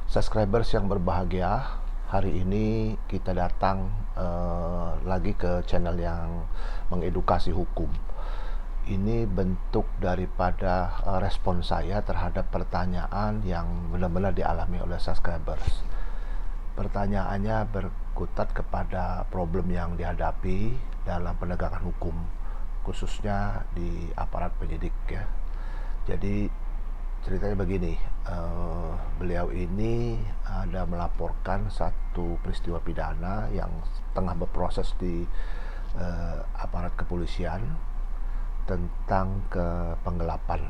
Subscribers yang berbahagia, hari ini kita datang lagi ke channel yang mengedukasi hukum. Ini bentuk daripada respon saya terhadap pertanyaan yang benar-benar dialami oleh subscribers. Pertanyaannya berkutat kepada problem yang dihadapi dalam penegakan hukum, khususnya di aparat penyidik ya. Jadi ceritanya begini, beliau ini ada melaporkan satu peristiwa pidana yang tengah berproses di aparat kepolisian tentang penggelapan.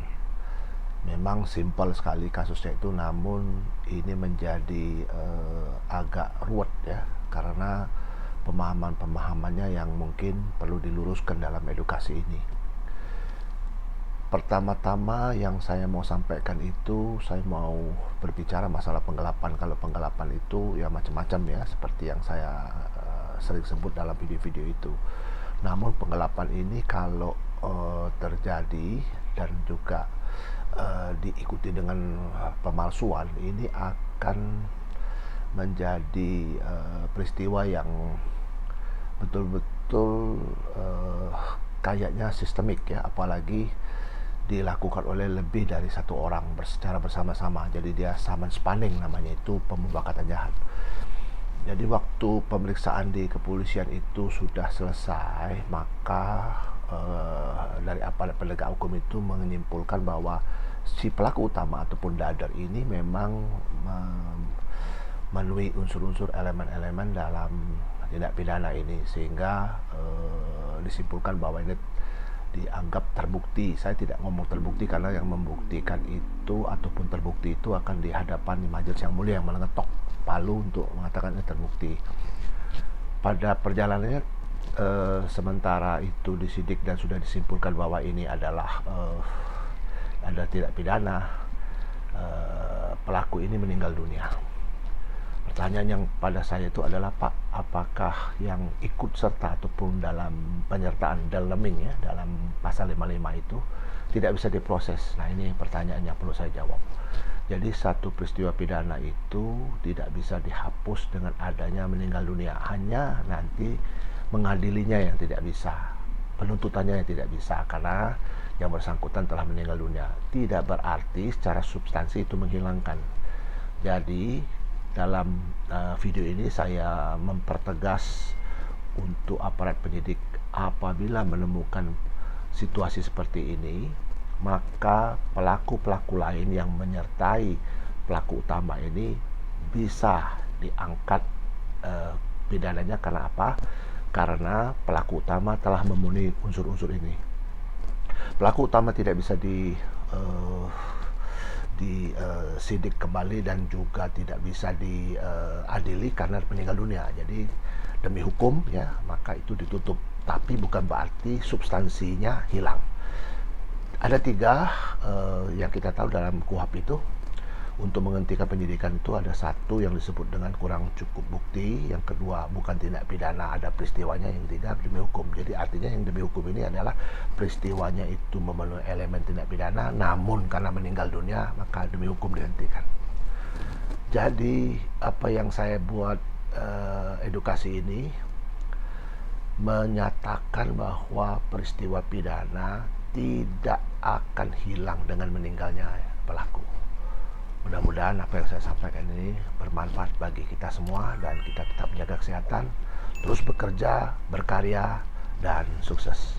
Memang simpel sekali kasusnya itu, namun ini menjadi agak ruwet ya, karena pemahamannya yang mungkin perlu diluruskan dalam edukasi ini. Pertama-tama yang saya mau sampaikan itu, saya mau berbicara masalah penggelapan. Kalau penggelapan itu ya macam-macam ya, seperti yang saya sering sebut dalam video-video itu. Namun penggelapan ini kalau terjadi dan juga diikuti dengan pemalsuan, ini akan menjadi peristiwa yang betul-betul kayaknya sistemik ya, apalagi dilakukan oleh lebih dari satu orang secara bersama-sama. Jadi dia summons spanning, namanya itu pemufakatan jahat. Jadi waktu pemeriksaan di kepolisian itu sudah selesai, maka dari aparat penegak hukum itu menyimpulkan bahwa si pelaku utama ataupun dadar ini memang memenuhi unsur-unsur elemen-elemen dalam tindak pidana ini, sehingga disimpulkan bahwa ini dianggap terbukti. Saya tidak ngomong terbukti karena yang membuktikan itu ataupun terbukti itu akan di hadapan majelis yang mulia yang mengetok palu untuk mengatakan ini terbukti. Pada perjalanannya sementara itu disidik dan sudah disimpulkan bahwa ini adalah ada tindak pidana, pelaku ini meninggal dunia. Pertanyaan yang pada saya itu adalah, Pak, apakah yang ikut serta ataupun dalam penyertaan dalaming ya, dalam pasal 55 itu tidak bisa diproses? Nah, ini pertanyaan yang perlu saya jawab. Jadi satu peristiwa pidana itu tidak bisa dihapus dengan adanya meninggal dunia, hanya nanti mengadilinya yang tidak bisa, penuntutannya yang tidak bisa, karena yang bersangkutan telah meninggal dunia. Tidak berarti secara substansi itu menghilangkan. Jadi dalam video ini saya mempertegas untuk aparat penyidik, apabila menemukan situasi seperti ini, maka pelaku-pelaku lain yang menyertai pelaku utama ini bisa diangkat pidananya. Karena apa? Karena pelaku utama telah memenuhi unsur-unsur ini. Pelaku utama tidak bisa disidik kembali dan juga tidak bisa diadili karena meninggal dunia. Jadi demi hukum ya, maka itu ditutup, tapi bukan berarti substansinya hilang. Ada tiga yang kita tahu dalam KUHP itu. Untuk menghentikan penyidikan itu ada satu yang disebut dengan kurang cukup bukti, yang kedua bukan tindak pidana, ada peristiwanya, yang ketiga demi hukum. Jadi artinya yang demi hukum ini adalah peristiwanya itu memenuhi elemen tindak pidana, namun karena meninggal dunia maka demi hukum dihentikan. Jadi apa yang saya buat edukasi ini menyatakan bahwa peristiwa pidana tidak akan hilang dengan meninggalnya pelaku. Mudah-mudahan apa yang saya sampaikan ini bermanfaat bagi kita semua, dan kita tetap menjaga kesehatan, terus bekerja, berkarya, dan sukses.